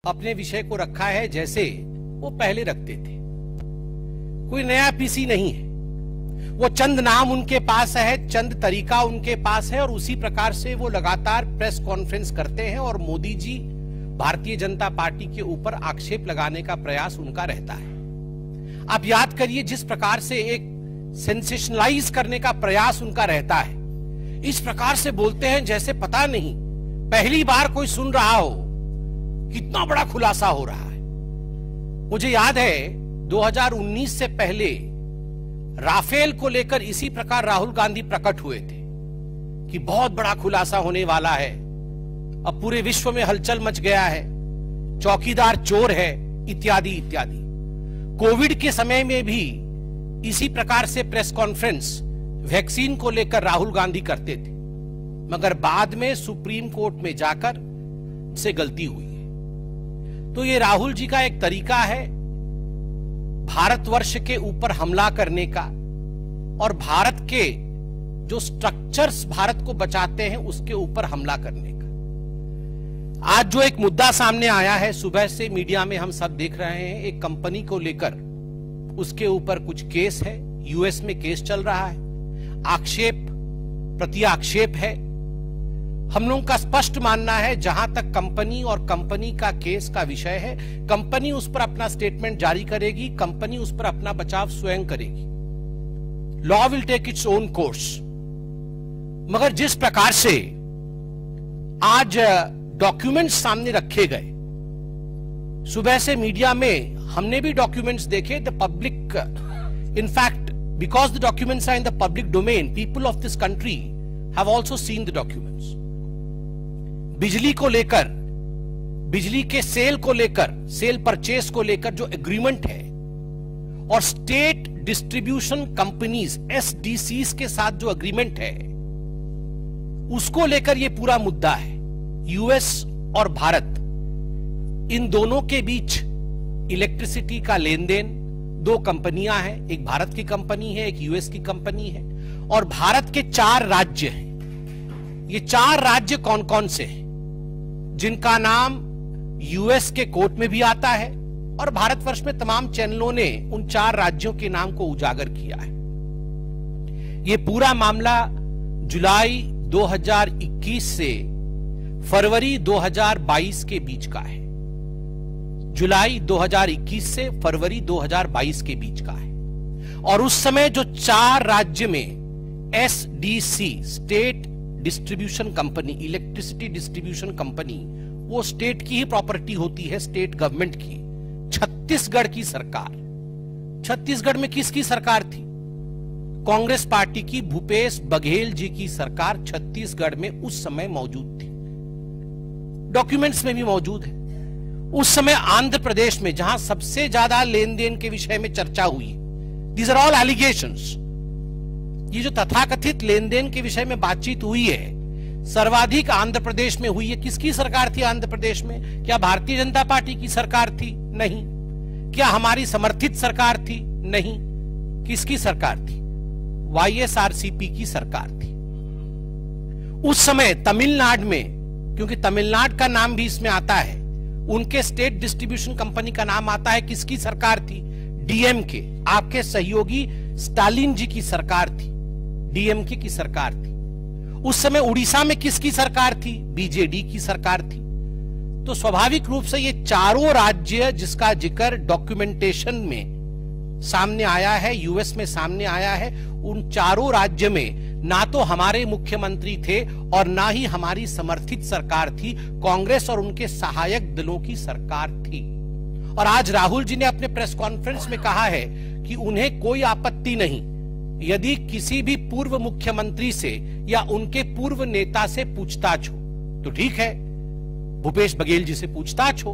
अपने विषय को रखा है जैसे वो पहले रखते थे। कोई नया पीसी नहीं है, वो चंद नाम उनके पास है, चंद तरीका उनके पास है और उसी प्रकार से वो लगातार प्रेस कॉन्फ्रेंस करते हैं और मोदी जी भारतीय जनता पार्टी के ऊपर आक्षेप लगाने का प्रयास उनका रहता है। आप याद करिए जिस प्रकार से एक सेंसेशनलाइज करने का प्रयास उनका रहता है, इस प्रकार से बोलते हैं जैसे पता नहीं पहली बार कोई सुन रहा हो, कितना बड़ा खुलासा हो रहा है। मुझे याद है 2019 से पहले राफेल को लेकर इसी प्रकार राहुल गांधी प्रकट हुए थे कि बहुत बड़ा खुलासा होने वाला है, अब पूरे विश्व में हलचल मच गया है, चौकीदार चोर है, इत्यादि इत्यादि। कोविड के समय में भी इसी प्रकार से प्रेस कॉन्फ्रेंस वैक्सीन को लेकर राहुल गांधी करते थे, मगर बाद में सुप्रीम कोर्ट में जाकर से गलती हुई है। तो ये राहुल जी का एक तरीका है भारतवर्ष के ऊपर हमला करने का और भारत के जो स्ट्रक्चर्स भारत को बचाते हैं उसके ऊपर हमला करने का। आज जो एक मुद्दा सामने आया है, सुबह से मीडिया में हम सब देख रहे हैं, एक कंपनी को लेकर उसके ऊपर कुछ केस है, यूएस में केस चल रहा है, आक्षेप प्रति आक्षेप है। हम लोगों का स्पष्ट मानना है जहां तक कंपनी और कंपनी का केस का विषय है, कंपनी उस पर अपना स्टेटमेंट जारी करेगी, कंपनी उस पर अपना बचाव स्वयं करेगी। Law will take its own course. मगर जिस प्रकार से आज डॉक्यूमेंट्स सामने रखे गए, सुबह से मीडिया में हमने भी डॉक्यूमेंट्स देखे, the public, in fact because the documents are in the public domain, people of this country have also seen the documents. बिजली को लेकर, बिजली के सेल को लेकर, सेल परचेस को लेकर जो एग्रीमेंट है और स्टेट डिस्ट्रीब्यूशन कंपनीज एसडीसीज के साथ जो एग्रीमेंट है, उसको लेकर यह पूरा मुद्दा है। यूएस और भारत, इन दोनों के बीच इलेक्ट्रिसिटी का लेन देन, दो कंपनियां हैं, एक भारत की कंपनी है, एक यूएस की कंपनी है, और भारत के 4 राज्य हैं। ये 4 राज्य कौन कौन से हैं, जिनका नाम यूएस के कोर्ट में भी आता है और भारतवर्ष में तमाम चैनलों ने उन 4 राज्यों के नाम को उजागर किया है। यह पूरा मामला जुलाई 2021 से फरवरी 2022 के बीच का है। जुलाई 2021 से फरवरी 2022 के बीच का है। और उस समय जो 4 राज्य में SDC, state distribution company, electricity distribution company, वो स्टेट की ही प्रॉपर्टी होती है, स्टेट गवर्नमेंट की। छत्तीसगढ़ की सरकार, छत्तीसगढ़ में किसकी सरकार थी? कांग्रेस पार्टी की, भूपेश बघेल जी की सरकार छत्तीसगढ़ में उस समय मौजूद थी, डॉक्यूमेंट्स में भी मौजूद है। उस समय आंध्र प्रदेश में, जहां सबसे ज्यादा लेन देन के विषय में चर्चा हुई, दीज आर ऑल एलिगेशंस, ये जो तथाकथित लेन देन के विषय में बातचीत हुई है, सर्वाधिक आंध्र प्रदेश में हुई है। किसकी सरकार थी आंध्र प्रदेश में? क्या भारतीय जनता पार्टी की सरकार थी? नहीं। क्या हमारी समर्थित सरकार थी? नहीं। किसकी सरकार थी? वाईएसआरसीपी की सरकार थी। उस समय तमिलनाडु में, क्योंकि तमिलनाडु का नाम भी इसमें आता है, उनके स्टेट डिस्ट्रीब्यूशन कंपनी का नाम आता है। किसकी सरकार थी? डीएमके, आपके सहयोगी स्टालिन जी की सरकार थी, डीएमके की सरकार थी। उस समय उड़ीसा में किसकी सरकार थी? बीजेडी की सरकार थी। तो स्वाभाविक रूप से ये चारों राज्य जिसका जिक्र डॉक्यूमेंटेशन में सामने आया है, यूएस में सामने आया है, उन चारों राज्य में ना तो हमारे मुख्यमंत्री थे और ना ही हमारी समर्थित सरकार थी, कांग्रेस और उनके सहायक दलों की सरकार थी। और आज राहुल जी ने अपने प्रेस कॉन्फ्रेंस में कहा है कि उन्हें कोई आपत्ति नहीं यदि किसी भी पूर्व मुख्यमंत्री से या उनके पूर्व नेता से पूछताछ हो, तो ठीक है, भूपेश बघेल जी से पूछताछ हो,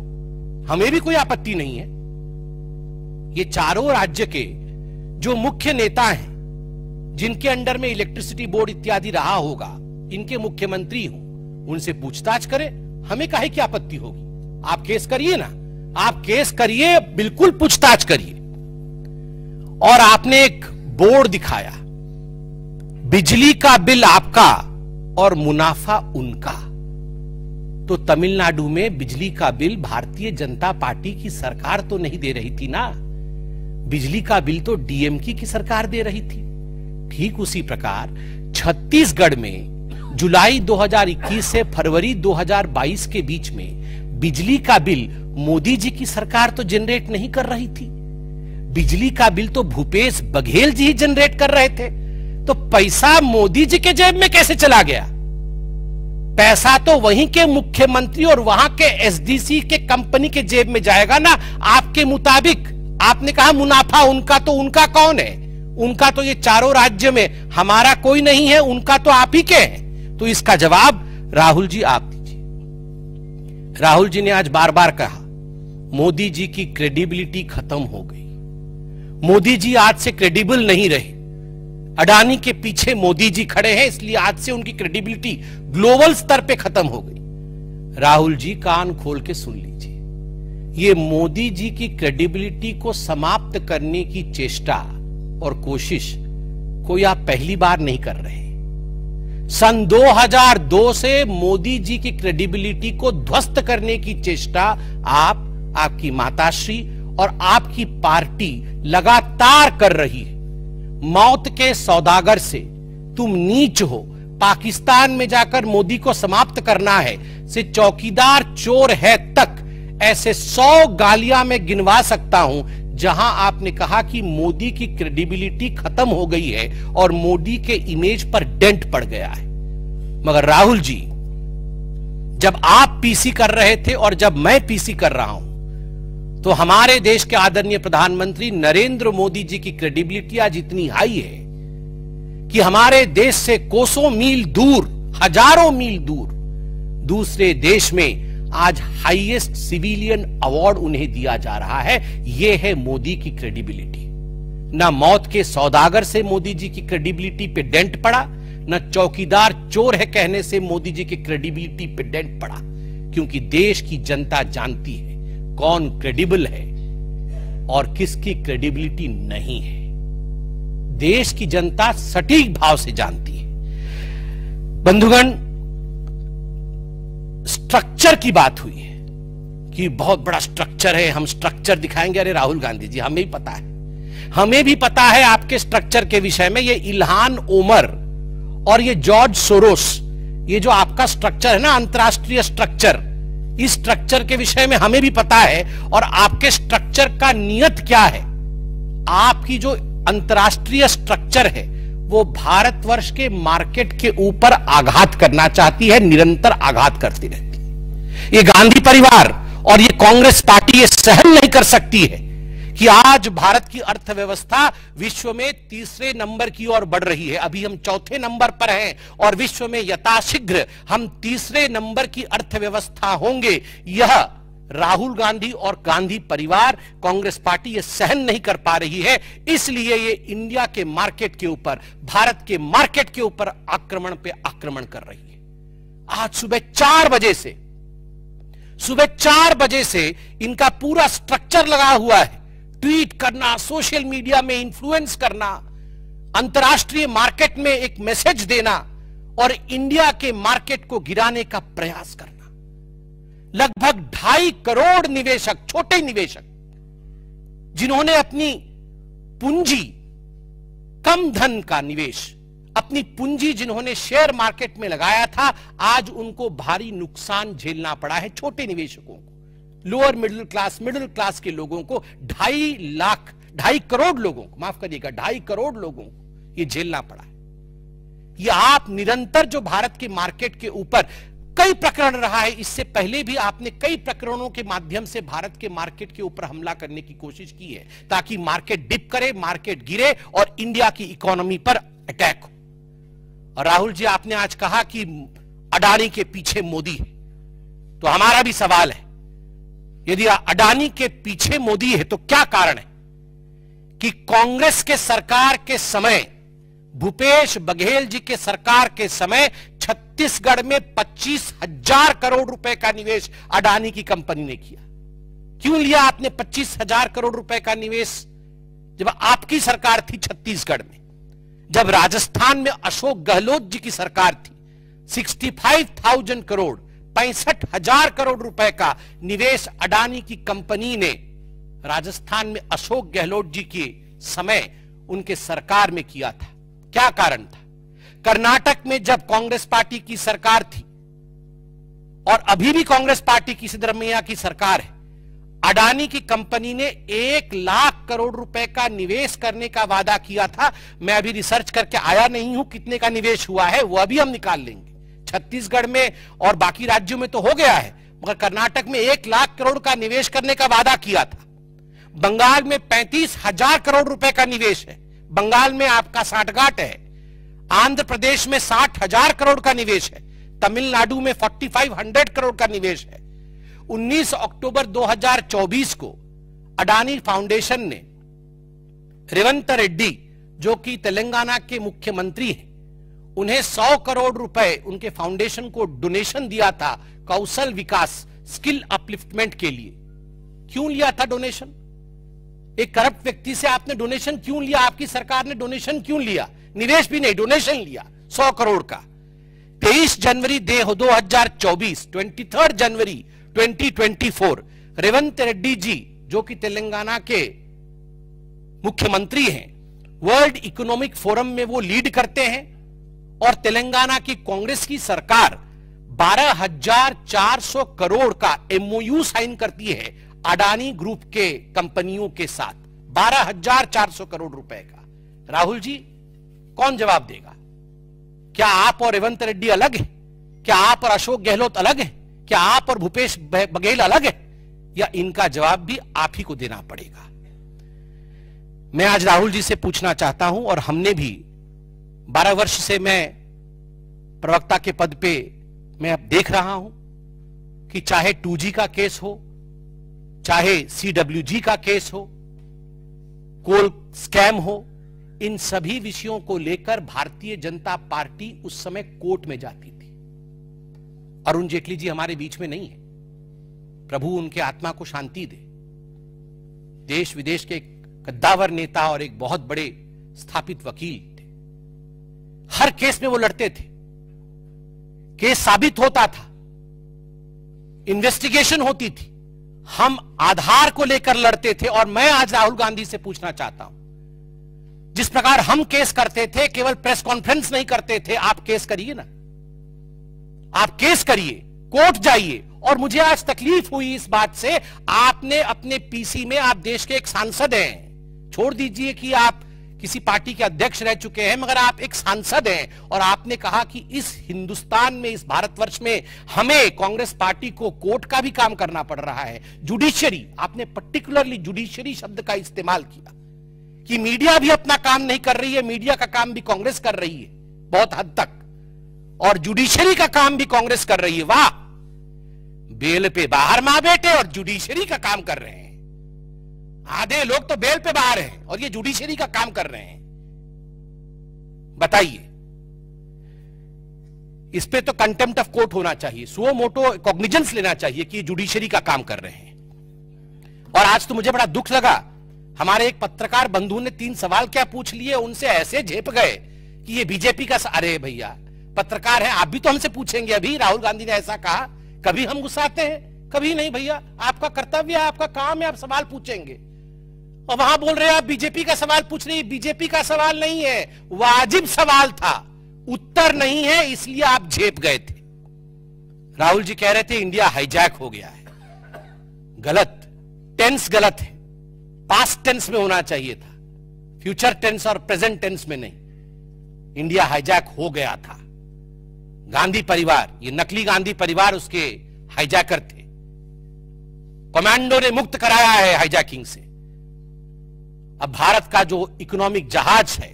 हमें भी कोई आपत्ति नहीं है। ये चारों राज्य के जो मुख्य नेता हैं, जिनके अंडर में इलेक्ट्रिसिटी बोर्ड इत्यादि रहा होगा, इनके मुख्यमंत्री हो, उनसे पूछताछ करें, हमें काहे की आपत्ति होगी? आप केस करिए ना, आप केस करिए, बिल्कुल पूछताछ करिए। और आपने एक बोर्ड दिखाया, बिजली का बिल आपका और मुनाफा उनका। तो तमिलनाडु में बिजली का बिल भारतीय जनता पार्टी की सरकार तो नहीं दे रही थी ना, बिजली का बिल तो डीएमके की सरकार दे रही थी। ठीक उसी प्रकार छत्तीसगढ़ में जुलाई 2021 से फरवरी 2022 के बीच में बिजली का बिल मोदी जी की सरकार तो जनरेट नहीं कर रही थी, बिजली का बिल तो भूपेश बघेल जी ही जनरेट कर रहे थे। तो पैसा मोदी जी के जेब में कैसे चला गया? पैसा तो वहीं के मुख्यमंत्री और वहां के एसडीसी के कंपनी के जेब में जाएगा ना आपके मुताबिक। आपने कहा मुनाफा उनका, तो उनका कौन है? उनका तो ये चारों राज्य में, हमारा कोई नहीं है, उनका तो आप ही के हैं। तो इसका जवाब राहुल जी आप दीजिए। राहुल जी ने आज बार बार कहा मोदी जी की क्रेडिबिलिटी खत्म हो गई, मोदी जी आज से क्रेडिबल नहीं रहे, अडानी के पीछे मोदी जी खड़े हैं इसलिए आज से उनकी क्रेडिबिलिटी ग्लोबल स्तर पे खत्म हो गई। राहुल जी कान खोल के सुन लीजिए, ये मोदी जी की क्रेडिबिलिटी को समाप्त करने की चेष्टा और कोशिश कोई आप पहली बार नहीं कर रहे। सन 2002 से मोदी जी की क्रेडिबिलिटी को ध्वस्त करने की चेष्टा आप, आपकी माताश्री और आपकी पार्टी लगातार कर रही है। मौत के सौदागर से तुम नीच हो, पाकिस्तान में जाकर मोदी को समाप्त करना है, से चौकीदार चोर है तक, ऐसे 100 गालियां मैं गिनवा सकता हूं जहां आपने कहा कि मोदी की क्रेडिबिलिटी खत्म हो गई है और मोदी के इमेज पर डेंट पड़ गया है। मगर राहुल जी, जब आप पीसी कर रहे थे और जब मैं पीसी कर रहा हूं, तो हमारे देश के आदरणीय प्रधानमंत्री नरेंद्र मोदी जी की क्रेडिबिलिटी आज इतनी हाई है कि हमारे देश से कोसों मील दूर, हजारों मील दूर दूसरे देश में आज हाईएस्ट सिविलियन अवार्ड उन्हें दिया जा रहा है। यह है मोदी की क्रेडिबिलिटी। ना मौत के सौदागर से मोदी जी की क्रेडिबिलिटी पे डेंट पड़ा, ना चौकीदार चोर है कहने से मोदी जी की क्रेडिबिलिटी पे डेंट पड़ा, क्योंकि देश की जनता जानती है कौन क्रेडिबल है और किसकी क्रेडिबिलिटी नहीं है। देश की जनता सटीक भाव से जानती है। बंधुगण, स्ट्रक्चर की बात हुई है कि बहुत बड़ा स्ट्रक्चर है, हम स्ट्रक्चर दिखाएंगे। अरे राहुल गांधी जी, हमें भी पता है, हमें भी पता है आपके स्ट्रक्चर के विषय में। ये इल्हान ओमर और ये जॉर्ज सोरोस, ये जो आपका स्ट्रक्चर है ना, अंतरराष्ट्रीय स्ट्रक्चर, इस स्ट्रक्चर के विषय में हमें भी पता है। और आपके स्ट्रक्चर का नियत क्या है? आपकी जो अंतरराष्ट्रीय स्ट्रक्चर है वो भारतवर्ष के मार्केट के ऊपर आघात करना चाहती है, निरंतर आघात करती रहती है। ये गांधी परिवार और ये कांग्रेस पार्टी ये सहन नहीं कर सकती है कि आज भारत की अर्थव्यवस्था विश्व में तीसरे नंबर की ओर बढ़ रही है। अभी हम चौथे नंबर पर हैं और विश्व में यथाशीघ्र हम तीसरे नंबर की अर्थव्यवस्था होंगे। यह राहुल गांधी और गांधी परिवार, कांग्रेस पार्टी ये सहन नहीं कर पा रही है, इसलिए ये इंडिया के मार्केट के ऊपर, भारत के मार्केट के ऊपर आक्रमण पे आक्रमण कर रही है। आज सुबह 4 बजे से इनका पूरा स्ट्रक्चर लगा हुआ है, ट्वीट करना, सोशल मीडिया में इन्फ्लुएंस करना, अंतरराष्ट्रीय मार्केट में एक मैसेज देना और इंडिया के मार्केट को गिराने का प्रयास करना। लगभग 2.5 करोड़ निवेशक, छोटे निवेशक, जिन्होंने अपनी पूंजी, कम धन का निवेश, अपनी पूंजी जिन्होंने शेयर मार्केट में लगाया था, आज उनको भारी नुकसान झेलना पड़ा है। छोटे निवेशकों को, लोअर मिडिल क्लास के लोगों को, 2.5 करोड़ लोगों को, माफ करिएगा, 2.5 करोड़ लोगों को यह झेलना पड़ा है। ये आप निरंतर जो भारत के मार्केट के ऊपर कई प्रकरण रहा है, इससे पहले भी आपने कई प्रकरणों के माध्यम से भारत के मार्केट के ऊपर हमला करने की कोशिश की है, ताकि मार्केट डिप करे, मार्केट गिरे और इंडिया की इकोनॉमी पर अटैक हो। और राहुल जी, आपने आज कहा कि अडानी के पीछे मोदी है, तो हमारा भी सवाल है, यदि अडानी के पीछे मोदी है तो क्या कारण है कि कांग्रेस के सरकार के समय, भूपेश बघेल जी के सरकार के समय छत्तीसगढ़ में 25,000 करोड़ रुपए का निवेश अडानी की कंपनी ने किया। क्यों लिया आपने 25,000 करोड़ रुपए का निवेश? जब आपकी सरकार थी छत्तीसगढ़ में, जब राजस्थान में अशोक गहलोत जी की सरकार थी, 65,000 करोड़ 65,000 करोड़ रुपए का निवेश अडानी की कंपनी ने राजस्थान में अशोक गहलोत जी के समय उनके सरकार में किया था। क्या कारण था? कर्नाटक में जब कांग्रेस पार्टी की सरकार थी और अभी भी कांग्रेस पार्टी की सिद्धरामैया की सरकार है, अडानी की कंपनी ने 1 लाख करोड़ रुपए का निवेश करने का वादा किया था। मैं अभी रिसर्च करके आया नहीं हूं कितने का निवेश हुआ है, वो अभी हम निकाल लेंगे। छत्तीसगढ़ में और बाकी राज्यों में तो हो गया है, मगर कर्नाटक में 1 लाख करोड़ का निवेश करने का वादा किया था। बंगाल में 35,000 करोड़ रुपए का निवेश है, बंगाल में आपका साठगांठ है। आंध्र प्रदेश में 60,000 करोड़ का निवेश है, तमिलनाडु में 4500 करोड़ का निवेश है। 19 अक्टूबर 2024 को अडानी फाउंडेशन ने रेवंत रेड्डी, जो कि तेलंगाना के मुख्यमंत्री हैं, उन्हें 100 करोड़ रुपए उनके फाउंडेशन को डोनेशन दिया था कौशल विकास, स्किल अपलिफ्टमेंट के लिए। क्यों लिया था डोनेशन? एक करप्ट व्यक्ति से आपने डोनेशन क्यों लिया? आपकी सरकार ने डोनेशन क्यों लिया? निवेश भी नहीं, डोनेशन लिया 100 करोड़ का। 23 जनवरी 2024, 23 जनवरी 2024, रेवंत रेड्डी जी, जो कि तेलंगाना के मुख्यमंत्री हैं, वर्ल्ड इकोनॉमिक फोरम में वो लीड करते हैं और तेलंगाना की कांग्रेस की सरकार 12,400 करोड़ का एमओयू साइन करती है अडानी ग्रुप के कंपनियों के साथ। 12,400 करोड़ रुपए का। राहुल जी, कौन जवाब देगा? क्या आप और रेवंत रेड्डी अलग है? क्या आप और अशोक गहलोत अलग है? क्या आप और भूपेश बघेल अलग है? या इनका जवाब भी आप ही को देना पड़ेगा? मैं आज राहुल जी से पूछना चाहता हूं, और हमने भी 12 वर्ष से मैं प्रवक्ता के पद पे मैं अब देख रहा हूं कि चाहे 2G का केस हो, चाहे CWG का केस हो, कोल स्कैम हो, इन सभी विषयों को लेकर भारतीय जनता पार्टी उस समय कोर्ट में जाती थी। अरुण जेटली जी हमारे बीच में नहीं है, प्रभु उनके आत्मा को शांति दे। देश विदेश के एक कद्दावर नेता और एक बहुत बड़े स्थापित वकील थे। हर केस में वो लड़ते थे, केस साबित होता था, इन्वेस्टिगेशन होती थी, हम आधार को लेकर लड़ते थे। और मैं आज राहुल गांधी से पूछना चाहता हूं, जिस प्रकार हम केस करते थे, केवल प्रेस कॉन्फ्रेंस नहीं करते थे, आप केस करिए ना, आप केस करिए, कोर्ट जाइए। और मुझे आज तकलीफ हुई इस बात से, आपने अपने पीसी में, आप देश के एक सांसद हैं, छोड़ दीजिए कि आप किसी पार्टी के अध्यक्ष रह चुके हैं, मगर आप एक सांसद हैं, और आपने कहा कि इस हिंदुस्तान में, इस भारतवर्ष में हमें कांग्रेस पार्टी को कोर्ट का भी काम करना पड़ रहा है, जुडिशियरी। आपने पर्टिकुलरली जुडिशियरी शब्द का इस्तेमाल किया कि मीडिया भी अपना काम नहीं कर रही है, मीडिया का काम भी कांग्रेस कर रही है बहुत हद तक, और जुडिशियरी का काम भी कांग्रेस कर रही है। वाह, बेल पे बाहर मां बेटे और जुडिशियरी का काम कर रहे हैं। आधे लोग तो बेल पे बाहर हैं और ये जुडिशियरी का काम कर रहे हैं। बताइए, इस पे तो कंटेम्प्ट ऑफ कोर्ट होना चाहिए, सुओ मोटो कॉग्निजेंस लेना चाहिए कि ये जुडिशियरी का काम कर रहे हैं। और आज तो मुझे बड़ा दुख लगा, हमारे एक पत्रकार बंधु ने 3 सवाल क्या पूछ लिए, उनसे ऐसे झेप गए कि ये बीजेपी का। अरे भैया, पत्रकार है, आप भी तो हमसे पूछेंगे। अभी राहुल गांधी ने ऐसा कहा, कभी हम गुस्साते हैं? कभी नहीं भैया, आपका कर्तव्य है, आपका काम है, आप सवाल पूछेंगे। और वहां बोल रहे हैं आप बीजेपी का सवाल पूछ रही है। बीजेपी का सवाल नहीं है, वाजिब सवाल था, उत्तर नहीं है, इसलिए आप झेप गए थे। राहुल जी कह रहे थे इंडिया हाईजैक हो गया है। गलत, टेंस गलत है, पास्ट टेंस में होना चाहिए था, फ्यूचर टेंस और प्रेजेंट टेंस में नहीं। इंडिया हाईजैक हो गया था। गांधी परिवार, ये नकली गांधी परिवार उसके हाईजैकर थे। कमांडो ने मुक्त कराया है हाईजैकिंग से। अब भारत का जो इकोनॉमिक जहाज है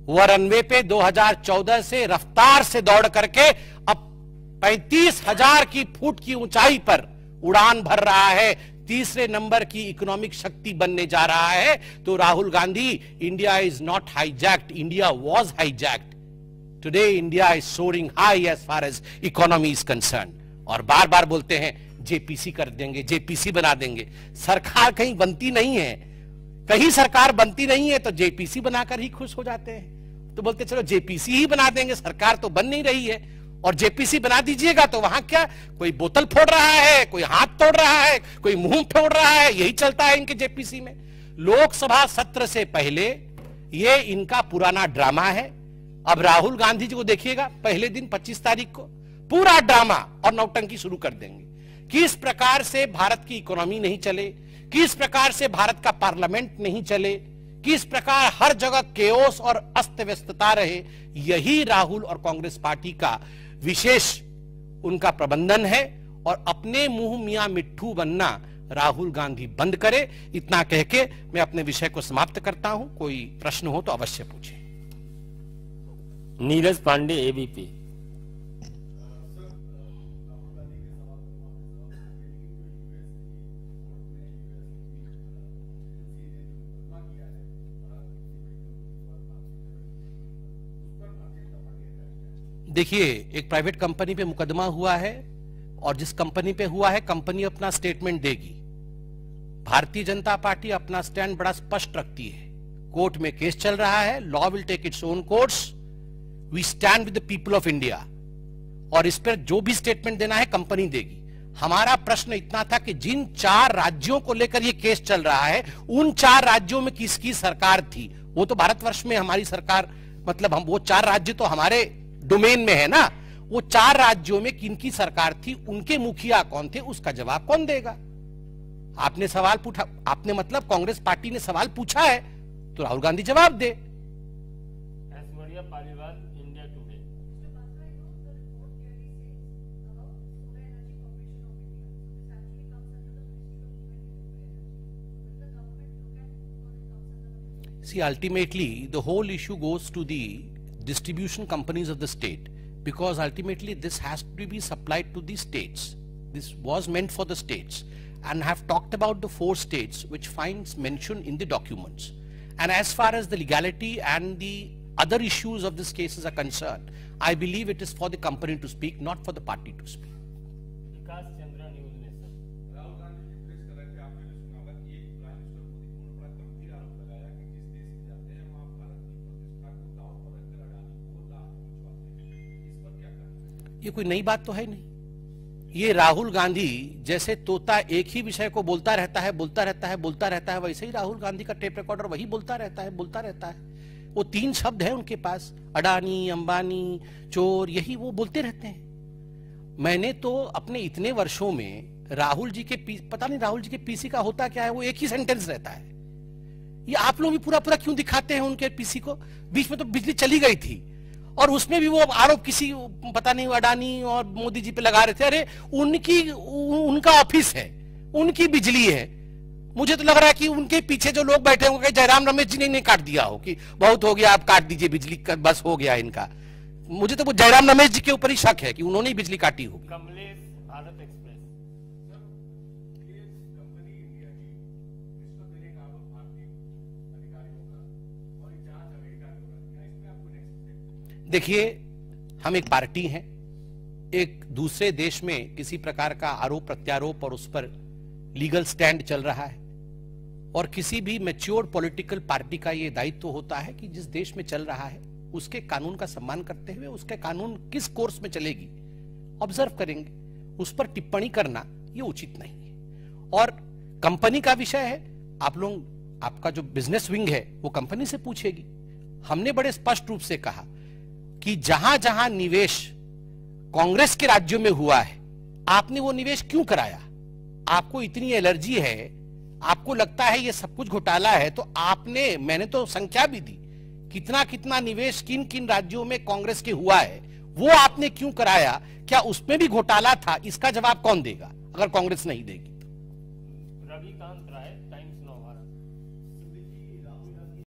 वो रनवे पे 2014 से रफ्तार से दौड़ करके अब 35,000 की फुट की ऊंचाई पर उड़ान भर रहा है, तीसरे नंबर की इकोनॉमिक शक्ति बनने जा रहा है। तो Rahul Gandhi, India is not hijacked, India was hijacked. Today India is soaring high as far as economy is concern. और बार बार बोलते हैं जेपीसी कर देंगे, जेपीसी बना देंगे। सरकार कहीं बनती नहीं है, कहीं सरकार बनती नहीं है तो जेपीसी बनाकर ही खुश हो जाते हैं। तो बोलते चलो जेपीसी ही बना देंगे, सरकार तो बन नहीं रही है। और जेपीसी बना दीजिएगा तो वहां क्या, कोई बोतल फोड़ रहा है, कोई हाथ तोड़ रहा है, कोई मुंह फोड़ रहा है, यही चलता है इनके जेपीसी में। लोकसभा सत्र से पहले ये इनका पुराना ड्रामा है। अब राहुल गांधी जी को देखिएगा, पहले दिन 25 तारीख को पूरा ड्रामा और नौटंकी शुरू कर देंगे। किस प्रकार से भारत की इकोनॉमी नहीं चले, किस प्रकार से भारत का पार्लियामेंट नहीं चले, किस प्रकार हर जगह केओस और अस्त व्यस्तता रहे, यही राहुल और कांग्रेस पार्टी का विशेष उनका प्रबंधन है। और अपने मुंह मियां मिट्ठू बनना राहुल गांधी बंद करे। इतना कह के मैं अपने विषय को समाप्त करता हूं। कोई प्रश्न हो तो अवश्य पूछें। नीरज पांडे, एबीपी। देखिए, एक प्राइवेट कंपनी पे मुकदमा हुआ है और जिस कंपनी पे हुआ है, कंपनी अपना स्टेटमेंट देगी। भारतीय जनता पार्टी अपना स्टैंड बड़ा स्पष्ट रखती है। कोर्ट में केस चल रहा है, law will take its own course, we stand with the people of India. और इस पर जो भी स्टेटमेंट देना है कंपनी देगी। हमारा प्रश्न इतना था कि जिन 4 राज्यों को लेकर ये केस चल रहा है, उन 4 राज्यों में किसकी सरकार थी। वो तो भारतवर्ष में हमारी सरकार, मतलब हम वो 4 राज्य तो हमारे डोमेन में है ना। वो 4 राज्यों में किनकी सरकार थी, उनके मुखिया कौन थे, उसका जवाब कौन देगा। आपने सवाल पूछा, आपने मतलब कांग्रेस पार्टी ने सवाल पूछा है तो राहुल गांधी जवाब दे। Aishwarya Paliwal, India Today. See, ultimately the whole issue goes to the distribution companies of the state, because ultimately this has to be supplied to the states. This was meant for the states, and have talked about the 4 states which finds mention in the documents. And as far as the legality and the other issues of this cases are concerned, I believe it is for the company to speak, not for the party to speak. Vikas Chandra, News Nation. Rahul Gandhi ji press कर रहे थे, आपने भी सुना होगा कि एक prime minister Modi को बड़ा गंभीर आरोप लगाया कि जिस देश में जाते हैं वहां भारत की प्रतिष्ठा को दांव पर रखकर अडानी को लाभ पहुंचवाते हैं। इस पर क्या कहना है? ये कोई नई बात तो है नहीं। ये राहुल गांधी जैसे तोता एक ही विषय को बोलता रहता है, बोलता रहता है, बोलता रहता है, वैसे ही राहुल गांधी का टेप रिकॉर्डर वही बोलता रहता है, बोलता रहता है। वो 3 शब्द है उनके पास, अडानी, अंबानी, चोर, यही वो बोलते रहते हैं। मैंने तो अपने इतने वर्षों में राहुल जी के पता नहीं राहुल जी के पीसी का होता क्या है, वो एक ही सेंटेंस रहता है। ये आप लोग भी पूरा पूरा क्यों दिखाते हैं उनके पीसी को। बीच में तो बिजली चली गई थी और उसमें भी वो आरोप किसी पता नहीं अडानी और मोदी जी पे लगा रहे थे। अरे उनका ऑफिस है, उनकी बिजली है। मुझे तो लग रहा है कि उनके पीछे जो लोग बैठे होंगे, जयराम रमेश जी ने नहीं काट दिया हो कि बहुत हो गया, आप काट दीजिए बिजली का, बस हो गया इनका। मुझे तो वो जयराम रमेश जी के ऊपर ही शक है कि उन्होंने ही बिजली काटी होगी। कमलेश, भारत एक्सप्रेस। ये कंपनी इंडिया की रिश्वत देने का आरोप भारतीय अधिकारियों का और एक जांच अमेरिका में हो रहा है, क्या इसमें आपको नेक्स्ट? देखिए, हम एक पार्टी हैं, एक दूसरे देश में किसी प्रकार का आरोप प्रत्यारोप और उस पर लीगल स्टैंड चल रहा है। और किसी भी मैच्योर पॉलिटिकल पार्टी का यह दायित्व होता है कि जिस देश में चल रहा है उसके कानून का सम्मान करते हुए उसके कानून किस कोर्स में चलेगी ऑब्जर्व करेंगे, उस पर टिप्पणी करना ये उचित नहीं है। और कंपनी का विषय है, आप लोग, आपका जो बिजनेस विंग है वो कंपनी से पूछेगी। हमने बड़े स्पष्ट रूप से कहा कि जहां जहां निवेश कांग्रेस के राज्यों में हुआ है, आपने वो निवेश क्यों कराया। आपको इतनी एलर्जी है, आपको लगता है ये सब कुछ घोटाला है, तो आपने, मैंने तो संख्या भी दी, कितना कितना निवेश किन किन राज्यों में कांग्रेस के हुआ है, वो आपने क्यों कराया। क्या उसमें भी घोटाला था, इसका जवाब कौन देगा अगर कांग्रेस नहीं देगी तो। रविकांत राय, टाइम्स